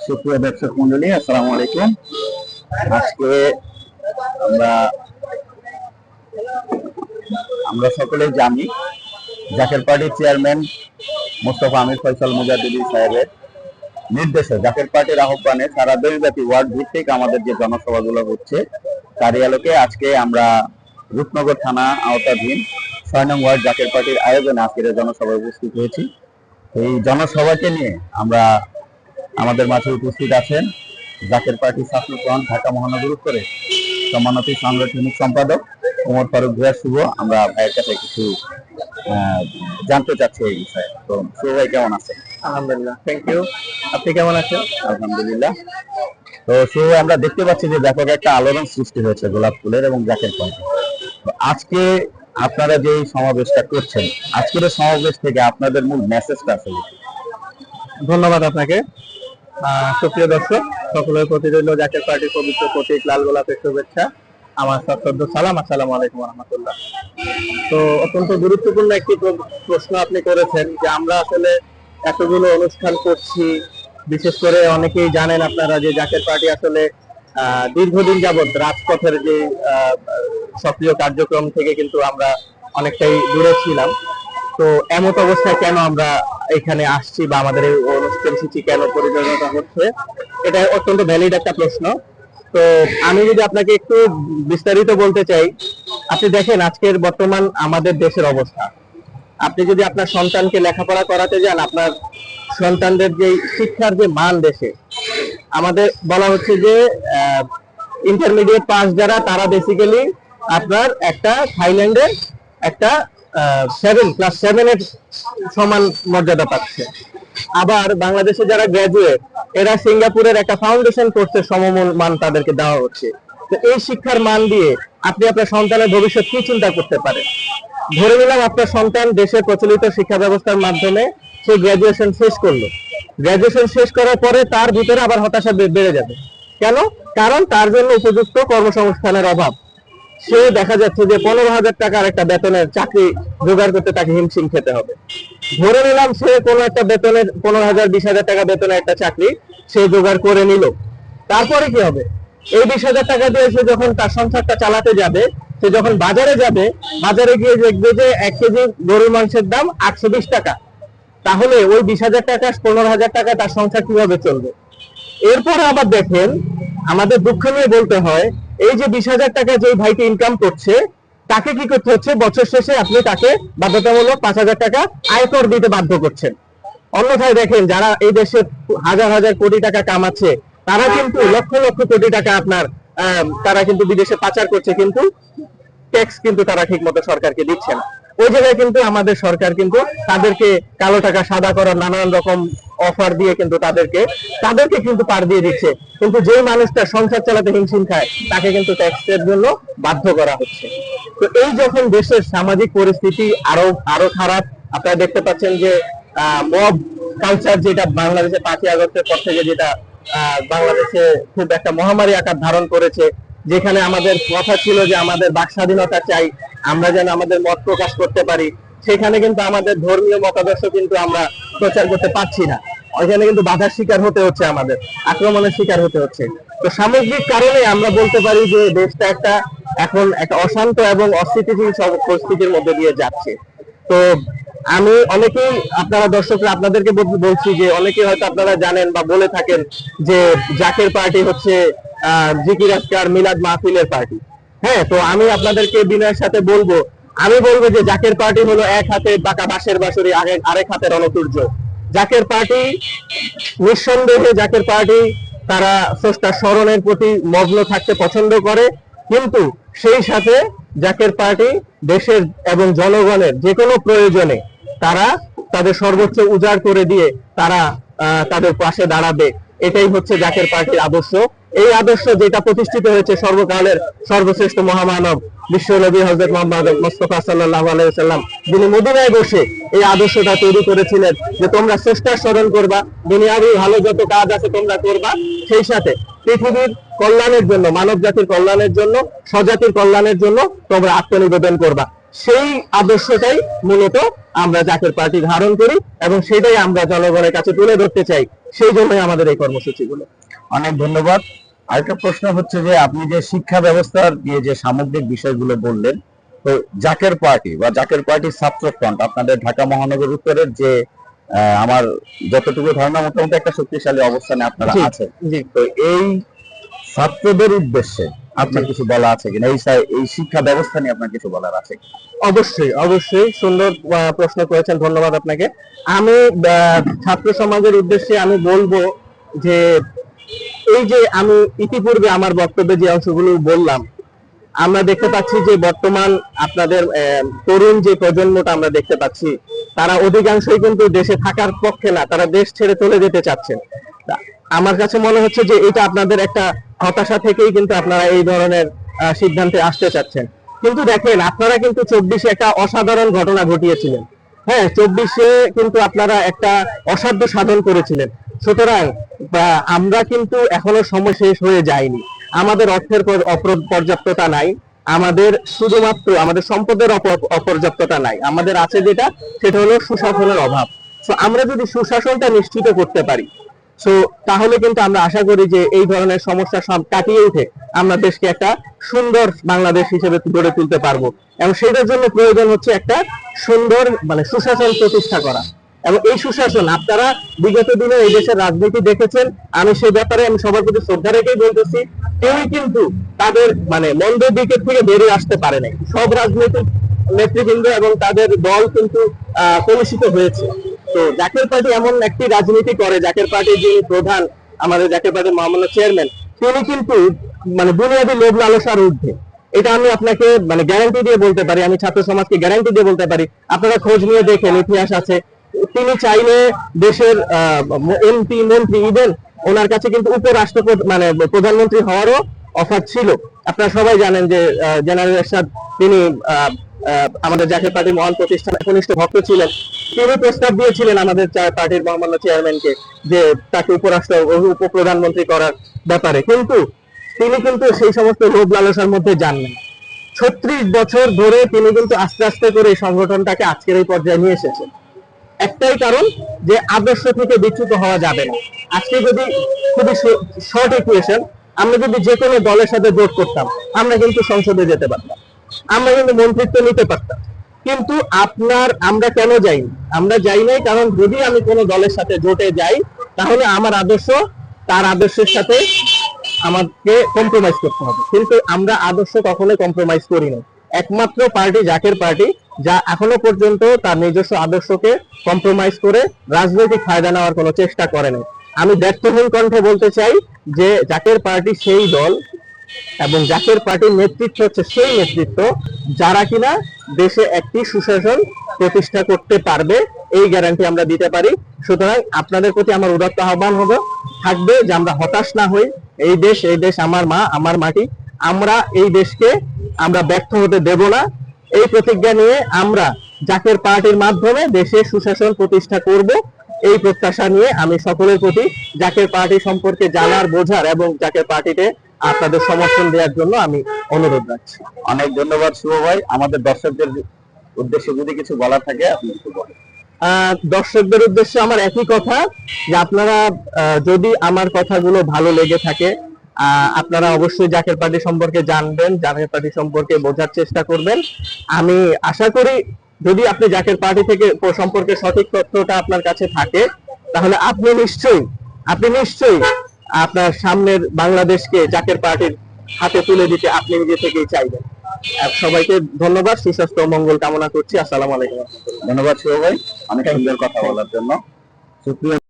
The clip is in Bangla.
সুপ্রিয় দর্শক মন্ডলী, আসসালামু আলাইকুম। আজকে আমরা আমরা সকলেই জানি জাকের পার্টির চেয়ারম্যান মোস্তফা আমির ফয়সাল মুজাদ্দিদি সাহেবের নির্দেশে জাকের পার্টির আহ্বানে সারা দেশব্যাপী ওয়ার্ড ভিত্তিক আমাদের যে জনসভাগুলো হচ্ছে তারই আলোকে আজকে আমরা রূপনগর থানা আওতাধীন ৬ নং ওয়ার্ড জাকের পার্টির আয়োজনে আজকের জনসভায় উপস্থিত হয়েছি। এই জনসভাকে নিয়ে আমাদের মাঝে উপস্থিত আছেন জাকের পার্টি ছাত্রফ্রন্ট ঢাকা মহানগর উত্তরে সম্মানিত সাংগঠনিক সম্পাদক ওমর ফারুক ভূঁইয়া শুভ। আমরা ভাইয়ের কাছে কিছু জানতে চাচ্ছি এই বিষয়ে। তো শুভ ভাই কেমন আছেন? আলহামদুলিল্লাহ, থ্যাংক ইউ। আপনি কেমন আছেন? আলহামদুলিল্লাহ। তো শুভ ভাই, আমরা দেখতে পাচ্ছি যে ব্যাপক একটা আলোড়ন সৃষ্টি হয়েছে গোলাপ ফুলের এবং জাকের পার্টি। তো আজকে আপনারা যে সমাবেশটা করছেন, আজকের সমাবেশ থেকে আপনাদের মূল মেসেজটা আসলে? ধন্যবাদ আপনাকে। সুপ্রিয় দর্শক, সকলের প্রতি রইল জাকের পার্টির পবিত্র প্রতীক লাল গোলাপের শুভেচ্ছা, আমার সশ্রদ্ধ সালাম। আসসালামু আলাইকুম ওয়া রাহমাতুল্লাহ। তো অত্যন্ত গুরুত্বপূর্ণ একটি প্রশ্ন আপনি করেছেন যে আমরা আসলে এতগুলো অনুষ্ঠান করছি, বিশেষ করে অনেকেই জানেন আপনারা যে জাকের পার্টি আসলে দীর্ঘদিন যাবৎ রাজপথের যে সক্রিয় কার্যক্রম থেকে কিন্তু আমরা অনেকটাই দূরে ছিলাম। তো এমত অবস্থায় কেন আমরা এখানে আসছি বা আমাদের এই অনুষ্ঠান সূচি কেন পরিচালনা হচ্ছে, এটা অত্যন্ত ভ্যালিড একটা প্রশ্ন। তো আমি যদি আপনাকে একটু বিস্তারিত বলতে চাই, আপনি দেখেন আজকের বর্তমান আমাদের দেশের অবস্থা। আপনি যদি আপনার সন্তানকে লেখাপড়া করাতে যান, আপনার সন্তানদের যে শিক্ষার যে মান দেশে আমাদের বলা হচ্ছে যে ইন্টারমিডিয়েট পাস যারা, তারা বেসিক্যালি আপনার একটা থাইল্যান্ডের একটা 7+7 এর সমান মর্যাদা পাচ্ছে। আবার বাংলাদেশে যারা গ্রাজুয়েট, এরা সিঙ্গাপুরের একটা ফাউন্ডেশন কোর্সের সমমূল মান তাদেরকে দেওয়া হচ্ছে। তো এই শিক্ষার মান দিয়ে আপনি আপনার সন্তানের ভবিষ্যৎ কি চিন্তা করতে পারেন? ধরে নিলাম আপনার সন্তান দেশের প্রচলিত শিক্ষা ব্যবস্থার মাধ্যমে সে গ্রাজুয়েশন শেষ করলো। গ্রাজুয়েশন শেষ করার পরে তার ভিতরে আবার হতাশা বেড়ে যাবে। কেন? কারণ তার জন্য উপযুক্ত কর্মসংস্থানের অভাব। সে দেখা যাচ্ছে যে 15,000 টাকার একটা বেতনের চাকরি জোগাড় করতে তাকে হিমশিম খেতে হবে। ধরে নিলাম সে কোনো একটা বেতনের 15,000 20,000 টাকা বেতনের একটা চাকরি সে জোগাড় করে নিল। তারপরে কি হবে? এই 20,000 টাকা দিয়ে সে যখন তার সংসারটা চালাতে যাবে, সে যখন বাজারে যাবে, বাজারে গিয়ে দেখবে যে 1 কেজি গরুর মাংসের দাম 820 টাকা। তাহলে ওই 20,000 টাকা 15,000 টাকা তার সংসার কিভাবে চলবে? এরপরে আবার দেখেন, আমাদের দুঃখ নিয়ে বলতে হয়, এই যে 20,000 টাকা যে ভাইটি ইনকাম করছে, তাকে কি করতে হচ্ছে? বছর শেষে আপনি তাকে বাধ্যতামূলক 5,000 টাকা আয়কর দিতে বাধ্য করছেন। অন্যথায় দেখেন, যারা এই দেশে হাজার হাজার কোটি টাকা কামাচ্ছে, তারা কিন্তু লক্ষ লক্ষ কোটি টাকা আপনার তারা কিন্তু বিদেশে পাচার করছে, কিন্তু ট্যাক্স কিন্তু তারা ঠিক মতো সরকারকে দিচ্ছে না। ওই জায়গায় কিন্তু আমাদের সরকার কিন্তু তাদেরকে কালো টাকা সাদা করার নানান রকম অফার দিয়ে কিন্তু তাদেরকে কিন্তু পার দিয়ে দিচ্ছে। কিন্তু যেই মানুষটা সংসার চালাতে হিমশিম খায়, তাকে কিন্তু ট্যাক্সের জন্য বাধ্য করা হচ্ছে। তো এই যখন দেশের সামাজিক পরিস্থিতি আরো খারাপ, আপনারা দেখতে পাচ্ছেন যে মব কালচার যেটা বাংলাদেশে 5ই আগস্টের পর থেকে যেটা বাংলাদেশে খুব একটা মহামারী আকার ধারণ করেছে, যেখানে আমাদের কথা ছিল যে আমাদের বাক স্বাধীনতা চাই, আমরা যেন আমাদের মত প্রকাশ করতে পারি, সেখানে কিন্তু আমাদের ধর্মীয় মতাদর্শ কিন্তু আমরা প্রচার করতে পারছি না। ওইখানে কিন্তু বাধার শিকার হতে হচ্ছে, আমাদের আক্রমণের শিকার হতে হচ্ছে। তো সামগ্রিক কারণে আমরা বলতে পারি যে দেশটা এখন একটা অশান্ত এবং অস্থিতিশীল পরিস্থিতির মধ্যে দিয়ে যাচ্ছে। তো আমি অনেকেই, আপনারা দর্শকরা, আপনাদেরকে বলছি যে অনেকেই হয়তো আপনারা জানেন বা বলে থাকেন যে জাকের পার্টি হচ্ছে জিকির আজকার মিলাদ মাহফিলের পার্টি। হ্যাঁ, তো আমি আপনাদেরকে বিনয়ের সাথে আমি বলবো যে জাকের পার্টি হলো এক হাতে বাঁকা বাঁশের বাঁশরি, আরেক হাতে রণতুর্য। জাকের পার্টি নিঃসন্দেহে জাকের পার্টি তারা স্রষ্টার স্মরণের প্রতি মগ্ন থাকতে পছন্দ করে, কিন্তু সেই সাথে জাকের পার্টি দেশের এবং জনগণের যে কোনো প্রয়োজনে তারা তাদের সর্বোচ্চ উজাড় করে দিয়ে তারা তাদের পাশে দাঁড়াবে। এটাই হচ্ছে জাকের পার্টির আদর্শ। এই আদর্শ যেটা প্রতিষ্ঠিত হয়েছে সর্বকালের সর্বশ্রেষ্ঠ মহামানব বিশ্ব নবী হযরত মুহাম্মদ মুস্তাফা সাল্লাল্লাহু আলাইহি ওয়াসাল্লাম, যিনি মদিনায় বসে এই আদর্শটা তৈরি করেছিলেন যে তোমরা স্রষ্টার স্মরণ করবা, দুনিয়াবি ভালো যত কাজ আছে তোমরা করবা, সেই সাথে পৃথিবীর কল্যাণের জন্য, মানব জাতির কল্যাণের জন্য, স্বজাতির কল্যাণের জন্য তোমরা আত্মনিবেদন করবা। সেই আদর্শটাই মূলত আমরা জাকের পার্টি ধারণ করি এবং সেটাই আমরা জনগণের কাছে তুলে ধরতে চাই, সেই জন্যই আমাদের এই কর্মসূচিগুলো। অনেক ধন্যবাদ। আরেকটা প্রশ্ন হচ্ছে যে আপনি যে শিক্ষা ব্যবস্থার নিয়ে যে সামগ্রিক বিষয়গুলো বললেন, তো জাকের পার্টি বা জাকের পার্টির ছাত্র ফ্রন্ট আপনাদের ঢাকা মহানগর উত্তরের যে আমার যতটুকু ধারণা মোটামুটি একটা শক্তিশালী অবস্থানে আপনারা আছেন, তো এই ছাত্রদের উদ্দেশ্যে আপনার কিছু বলা আছে কিনা, এই শিক্ষা ব্যবস্থা নিয়ে আপনার কিছু বলার আছে কিনা? অবশ্যই অবশ্যই, সুন্দর প্রশ্ন করেছেন, ধন্যবাদ আপনাকে। আমি ছাত্র সমাজের উদ্দেশ্যে আমি বলবো যে এই যে আমি ইতিপূর্বে আমার বক্তব্যে যে অংশগুলো বললাম, আমরা দেখতে পাচ্ছি যে বর্তমান আপনাদের তরুণ যে প্রজন্মটা আমরা দেখতে পাচ্ছি, তারা অধিকাংশই কিন্তু দেশে থাকার পক্ষে না, তারা দেশ ছেড়ে চলে যেতে চাচ্ছেন। আমার কাছে মনে হচ্ছে যে এটা আপনাদের একটা হতাশা থেকেই কিন্তু আপনারা এই ধরনের সিদ্ধান্তে আসতে চাচ্ছেন। কিন্তু দেখেন, আপনারা কিন্তু 24-এ একটা অসাধারণ ঘটনা ঘটিয়েছিলেন। হ্যাঁ, 24-এ কিন্তু আপনারা একটা অসাধ্য সাধন করেছিলেন। সুতরাং আমরা কিন্তু এখনো সময় শেষ হয়ে যায়নি। আমাদের অর্থের পর্যাপ্ততা নাই, আমাদের শুধুমাত্র আমাদের সম্পদের অপর্যাপ্ততা নাই, আমাদের আছে যেটা, সেটা হলো সুশাসনের অভাব। তো আমরা যদি সুশাসনটা নিশ্চিত করতে পারি, তো তাহলে কিন্তু আমরা আশা করি যে এই ধরনের সমস্যা সব কাটিয়ে উঠে আমরা দেশকে একটা সুন্দর বাংলাদেশ হিসেবে গড়ে তুলতে পারবো। এবং সেটার জন্য প্রয়োজন হচ্ছে একটা সুন্দর সুশাসন প্রতিষ্ঠা করা। এবং এই সুশাসন আপনারা বিগত দিনে এই দেশের রাজনীতি দেখেছেন, আমি সেই ব্যাপারে আমি সবার প্রতি শ্রদ্ধা রেখেই বলতেছি, কেউই কিন্তু তাদের মন্দ দিকের থেকে বেরিয়ে আসতে পারে নাই। সব রাজনৈতিক নেতৃবৃন্দ এবং তাদের দল কিন্তু কলুষিত হয়েছে। তো জাকের পার্টি এমন একটি রাজনীতি করে, জাকের পার্টির যিনি প্রধান, আমাদের জাকের পার্টির মহামান্য চেয়ারম্যান, তিনি কিন্তু বুনিয়াদী লোভ লালসার ঊর্ধ্বে। এটা আমি আপনাকে গ্যারান্টি দিয়ে বলতে পারি, আমি ছাত্র সমাজকে গ্যারান্টি দিয়ে বলতে পারি। আপনারা খোঁজ নিয়ে দেখেন, ইতিহাস আছে। তিনি চাইলে দেশের এমপি মন্ত্রী, ইভেন ওনার কাছে কিন্তু উপরাষ্ট্রপতি প্রধানমন্ত্রী হওয়ারও অফার ছিল। আপনারা সবাই জানেন যে জেনারেল এরশাদ, তিনি আমাদের জাতীয় পার্টির মহান প্রতিষ্ঠান একনিষ্ঠ ভক্ত ছিলেন। তিনি প্রস্তাব দিয়েছিলেন আমাদের পার্টির মহামান্য চেয়ারম্যানকে যে তাকে উপপ্রধানমন্ত্রী করার ব্যাপারে, কিন্তু তিনি কিন্তু সেই সমস্ত লোভ লালসার মধ্যে যাননি। 36 বছর ধরে তিনি কিন্তু আস্তে আস্তে করে এই সংগঠনটাকে আজকের এই পর্যায়ে নিয়ে এসেছেন। একটাই কারণ, যে আদর্শ থেকে বিচ্যুত হওয়া যাবে না। আজকে যদি খুবই শর্ট ইকুয়েশন, আমরা যদি যে কোনো দলের সাথে জোট করতাম, আমরা কিন্তু সংসদে যেতে পারতাম, আমরা কিন্তু মন্ত্রিত্ব নিতে পারতাম। কিন্তু আমরা কেন যাইনি? আমরা যাই নাই কারণ যদি আমি কোনো দলের সাথে জোটে যাই, তাহলে আমার আদর্শ তার আদর্শের সাথে আমাকে কম্প্রোমাইজ করতে হবে। কিন্তু আমরা আদর্শ কখনোই কম্প্রোমাইজ করি না। একমাত্র পার্টি জাকের পার্টি, যা এখনো পর্যন্ত তার নিজস্ব আদর্শকে কম্প্রোমাইজ করে রাজনৈতিক ফায়দা নেওয়ার কোনো চেষ্টা করে নাই। আমি ব্যর্থহীন কণ্ঠে বলতে চাই যে জাকের পার্টি সেই দল এবং জাকের পার্টির নেতৃত্ব হচ্ছে সেই নেতৃত্ব যারা কিনা দেশে একটি সুশাসন প্রতিষ্ঠা করতে পারবে, এই গ্যারান্টি আমরা দিতে পারি। সুতরাং আপনাদের প্রতি আমার উদাত্ত আহ্বান থাকবে যে আমরা হতাশ না হই। এই দেশ আমার মা, আমার মাটি, আমরা এই দেশকে আমরা ব্যর্থ হতে দেব না। এই প্রতিজ্ঞা নিয়ে আমরা জাকের পার্টির মাধ্যমে দেশে সুশাসন প্রতিষ্ঠা করব, এই প্রত্যাশা নিয়ে আমি সকলের প্রতি জাকের পার্টি সম্পর্কে জানার, বোঝার এবং জাকের পার্টিতে আপনাদের সমর্থন দেওয়ার জন্য আমি অনুরোধ রাখছি। অনেক ধন্যবাদ শুভ ভাই। আমাদের দর্শকদের উদ্দেশ্যে যদি কিছু বলার থাকে আপনি কিছু বলেন। দর্শকদের উদ্দেশ্যে আমার একই কথা, যে আপনারা যদি আমার কথাগুলো ভালো লেগে থাকে, আপনারা অবশ্যই জাকের পার্টি সম্পর্কে জানবেন, জাকের পার্টি সম্পর্কে বোঝার চেষ্টা করবেন। আমি আশা করি যদি আপনি জাকের পার্টি থেকে সম্পর্কে সঠিক তথ্যটা আপনার কাছে থাকে, তাহলে আপনি নিশ্চয়ই আপনার সামনের বাংলাদেশকে জাকের পার্টির হাতে তুলে দিতে আপনি নিজে থেকেই চাইবেন। সবাইকে ধন্যবাদ, সুস্বাস্থ্য ও মঙ্গল কামনা করছি। আসসালামু আলাইকুম। ধন্যবাদ শুভ ভাই, অনেক সুন্দর কথা বলার জন্য। সুপ্রিয়